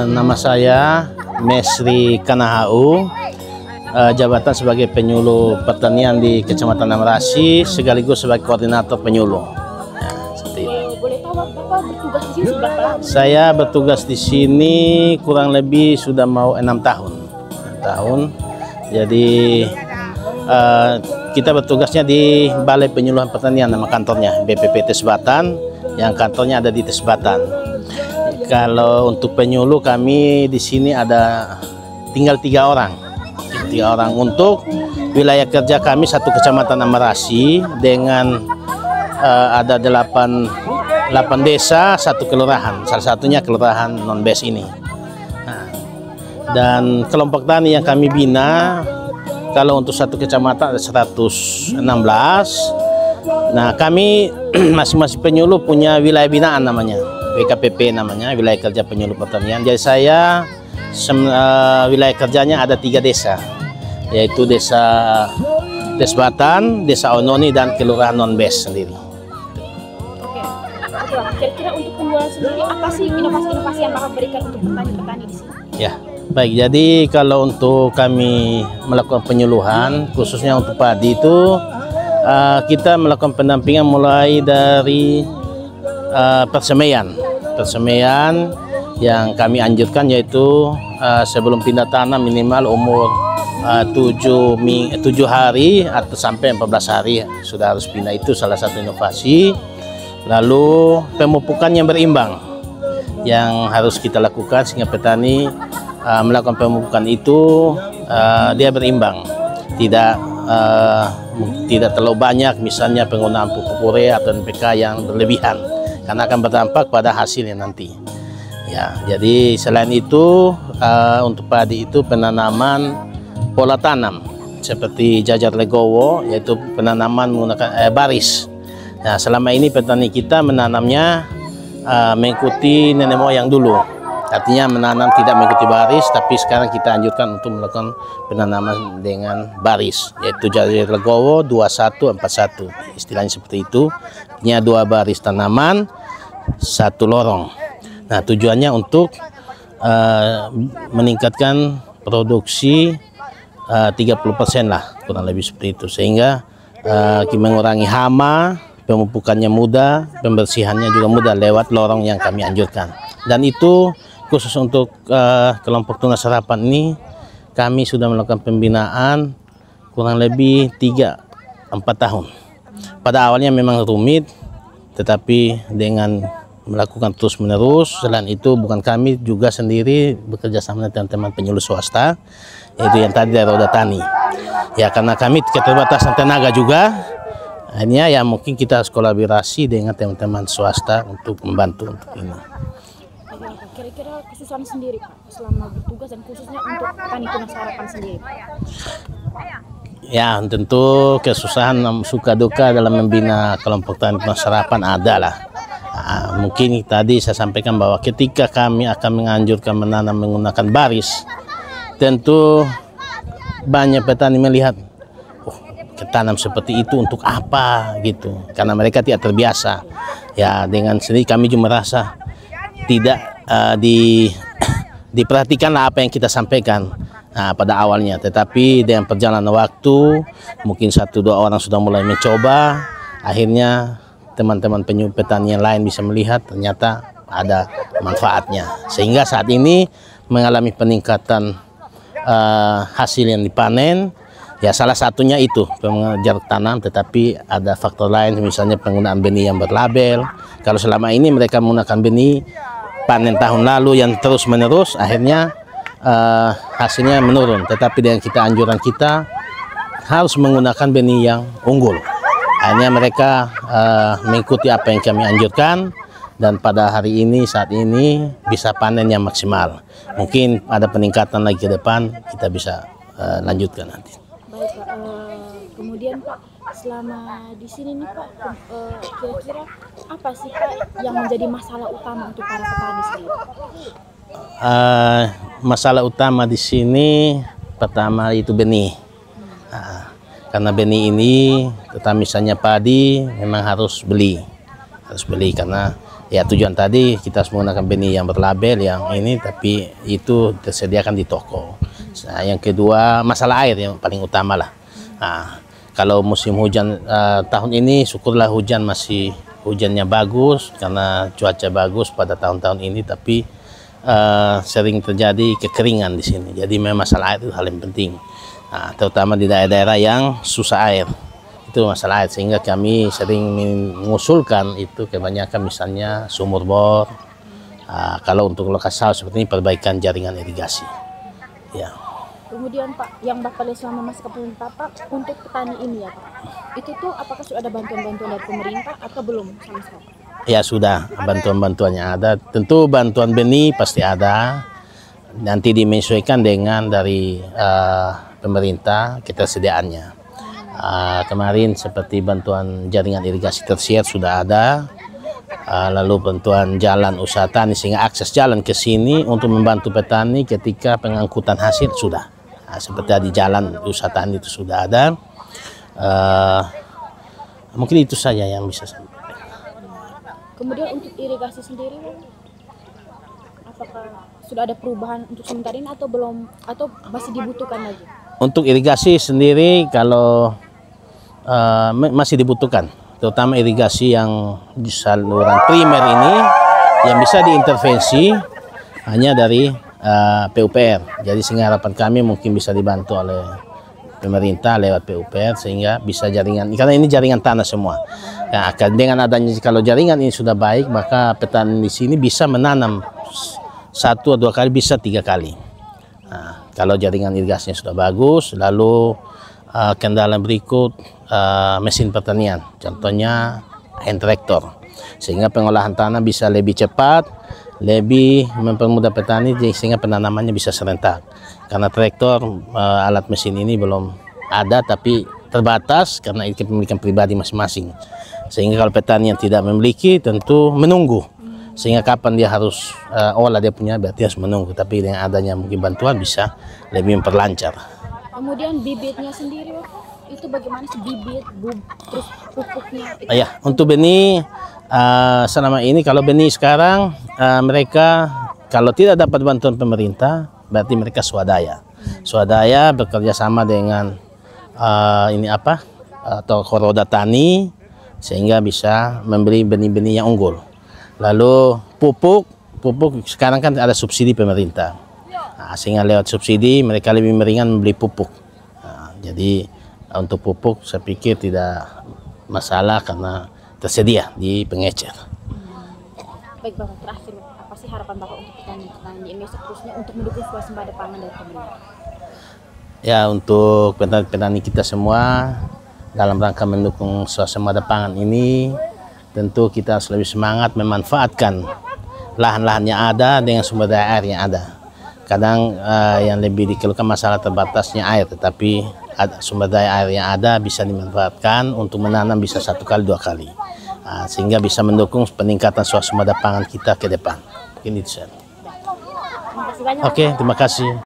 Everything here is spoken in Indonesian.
Nama saya Mesri Kanahau, jabatan sebagai penyuluh pertanian di Kecamatan Amrasi, sekaligus sebagai koordinator penyuluh. Ya, seperti itu. Boleh tahu Bapak bertugas di sini seberapa lama? Saya bertugas di sini kurang lebih sudah mau 6 tahun. Jadi kita bertugasnya di Balai Penyuluhan Pertanian, nama kantornya BPP Tesbatan, yang kantornya ada di Tesbatan. Kalau untuk penyuluh kami di sini tinggal 3 orang. 3 orang untuk wilayah kerja kami satu Kecamatan Amrasi dengan ada 8 desa, 1 kelurahan. Salah satunya kelurahan non-bes ini. Nah, dan kelompok tani yang kami bina, kalau untuk satu kecamatan ada 116. Nah, kami masing-masing penyuluh punya wilayah binaan namanya, WKPP namanya, wilayah kerja penyuluh pertanian. Jadi saya wilayah kerjanya ada 3 desa, yaitu desa Tesbatan, desa Ononi, dan kelurahan non-bes sendiri. Oke, kira-kira untuk penjualan sendiri apa sih inovasi-inovasi yang Bapak berikan untuk petani-petani di sini? Ya, baik. Jadi kalau untuk kami melakukan penyuluhan, khususnya untuk padi itu, kita melakukan pendampingan mulai dari persemaian yang kami anjurkan, yaitu sebelum pindah tanam minimal umur 7 hari atau sampai 14 hari sudah harus pindah. Itu salah satu inovasi. Lalu pemupukan yang berimbang yang harus kita lakukan sehingga petani melakukan pemupukan itu dia berimbang, tidak terlalu banyak misalnya penggunaan pupuk urea atau NPK yang berlebihan, karena akan berdampak pada hasilnya nanti. Ya, jadi selain itu untuk padi itu penanaman pola tanam seperti jajar legowo, yaitu penanaman menggunakan baris. Nah, selama ini petani kita menanamnya mengikuti nenek moyang dulu, artinya menanam tidak mengikuti baris, tapi sekarang kita anjurkan untuk melakukan penanaman dengan baris, yaitu jajar legowo 2141, istilahnya seperti itu, artinya 2 baris tanaman 1 lorong. Nah, tujuannya untuk meningkatkan produksi 30% lah, kurang lebih seperti itu, sehingga mengurangi hama, pemupukannya mudah, pembersihannya juga mudah lewat lorong yang kami anjurkan. Dan itu khusus untuk kelompok tunas serapan ini, kami sudah melakukan pembinaan kurang lebih 3-4 tahun. Pada awalnya memang rumit, tetapi dengan melakukan terus-menerus, selain itu bukan kami juga sendiri bekerja sama dengan teman-teman penyuluh swasta, yaitu yang tadi dari Roda Tani. Ya, karena kami keterbatasan tenaga juga, akhirnya ya mungkin kita harus kolaborasi dengan teman-teman swasta untuk membantu untuk ini. Kira-kira kesusahan sendiri Pak selama bertugas dan khususnya untuk petani tunas harapan sendiri? Ya, tentu kesusahan suka duka dalam membina kelompok tani tunas harapan ada lah. Mungkin tadi saya sampaikan bahwa ketika kami akan menganjurkan menanam menggunakan baris, tentu banyak petani melihat, ketanam seperti itu untuk apa gitu, karena mereka tidak terbiasa. Ya, dengan sendiri kami juga merasa tidak diperhatikanlah apa yang kita sampaikan pada awalnya, tetapi dengan perjalanan waktu mungkin 1-2 orang sudah mulai mencoba, akhirnya teman-teman penyuluh petani yang lain bisa melihat ternyata ada manfaatnya, sehingga saat ini mengalami peningkatan hasil yang dipanen. Ya, salah satunya itu jarak tanam, tetapi ada faktor lain, misalnya penggunaan benih yang berlabel. Kalau selama ini mereka menggunakan benih panen tahun lalu yang terus-menerus, akhirnya hasilnya menurun. Tetapi dengan anjuran kita harus menggunakan benih yang unggul, akhirnya mereka mengikuti apa yang kami anjurkan, dan pada hari ini, saat ini bisa panen yang maksimal. Mungkin ada peningkatan lagi ke depan, kita bisa lanjutkan nanti. Baik Pak, kemudian Pak, selama di sini nih Pak, kira-kira apa sih Pak yang menjadi masalah utama untuk para petani sendiri? Masalah utama di sini pertama itu benih. Karena benih ini, misalnya padi memang harus beli karena Ya tujuan tadi kita harus menggunakan benih yang berlabel yang ini, tapi itu tersediakan di toko. Nah, yang kedua masalah air yang paling utama lah. Nah, kalau musim hujan tahun ini syukurlah hujannya bagus karena cuaca bagus pada tahun-tahun ini, tapi sering terjadi kekeringan di sini. Jadi memang masalah air itu hal yang penting. Nah, terutama di daerah-daerah yang susah air. Itu masalah air, sehingga kami sering mengusulkan itu kebanyakan misalnya sumur bor. Kalau untuk lokasi sawah seperti ini perbaikan jaringan irigasi. Ya. Kemudian Pak, yang Bapak lihat selama masa kepemimpinan Pak untuk petani ini ya Pak, itu tuh apakah sudah ada bantuan-bantuan dari pemerintah atau belum sama sekali? Ya sudah, bantuan-bantuannya ada. Tentu bantuan benih pasti ada. Nanti dimenyesuaikan dengan dari pemerintah ketersediaannya. Kemarin seperti bantuan jaringan irigasi tersier sudah ada, lalu bantuan jalan usaha tani sehingga akses jalan ke sini untuk membantu petani ketika pengangkutan hasil sudah. Seperti di jalan usaha tani itu sudah ada. Mungkin itu saja yang bisa saya sampaikan. Kemudian untuk irigasi sendiri, apakah sudah ada perubahan untuk sementara ini atau belum, atau masih dibutuhkan lagi? Untuk irigasi sendiri kalau masih dibutuhkan, terutama irigasi yang di saluran primer ini yang bisa diintervensi hanya dari PUPR. Jadi sehingga harapan kami mungkin bisa dibantu oleh pemerintah lewat PUPR sehingga bisa jaringan, karena ini jaringan tanah semua. Ya, dengan adanya kalau jaringan ini sudah baik, maka petani di sini bisa menanam 1 atau 2 kali, bisa 3 kali. Nah, kalau jaringan irigasinya sudah bagus, lalu kendala berikut mesin pertanian, contohnya hand tractor, sehingga pengolahan tanah bisa lebih cepat, lebih mempermudah petani sehingga penanamannya bisa serentak. Karena traktor alat mesin ini belum ada, tapi terbatas karena itu kepemilikan pribadi masing-masing. Sehingga kalau petani yang tidak memiliki tentu menunggu, sehingga kapan dia harus olah dia punya berarti harus menunggu. Tapi dengan adanya mungkin bantuan bisa lebih memperlancar. Kemudian bibitnya sendiri itu bagaimana sih, bibit, terus pupuknya? Ya, untuk benih selama ini kalau benih sekarang mereka kalau tidak dapat bantuan pemerintah berarti mereka swadaya. Swadaya bekerja sama dengan atau Roda Tani sehingga bisa membeli benih-benih yang unggul. Lalu pupuk sekarang kan ada subsidi pemerintah. Sehingga lewat subsidi mereka lebih meringan membeli pupuk. Jadi untuk pupuk saya pikir tidak masalah karena tersedia di pengecer. Baik Bapak, terakhir apa sih harapan Bapak untuk petani-petani di Indonesia khususnya untuk mendukung swasembada pangan dari pemerintah? Ya, untuk petani-petani kita semua dalam rangka mendukung swasembada pangan ini, tentu kita harus lebih semangat memanfaatkan lahan-lahan yang ada dengan sumber daya air yang ada. Kadang yang lebih dikeluhkan masalah terbatasnya air, tetapi sumber daya air yang ada bisa dimanfaatkan untuk menanam bisa 1 kali 2 kali, sehingga bisa mendukung peningkatan swasembada pangan kita ke depan. Mungkin itu saja. Oke, terima kasih.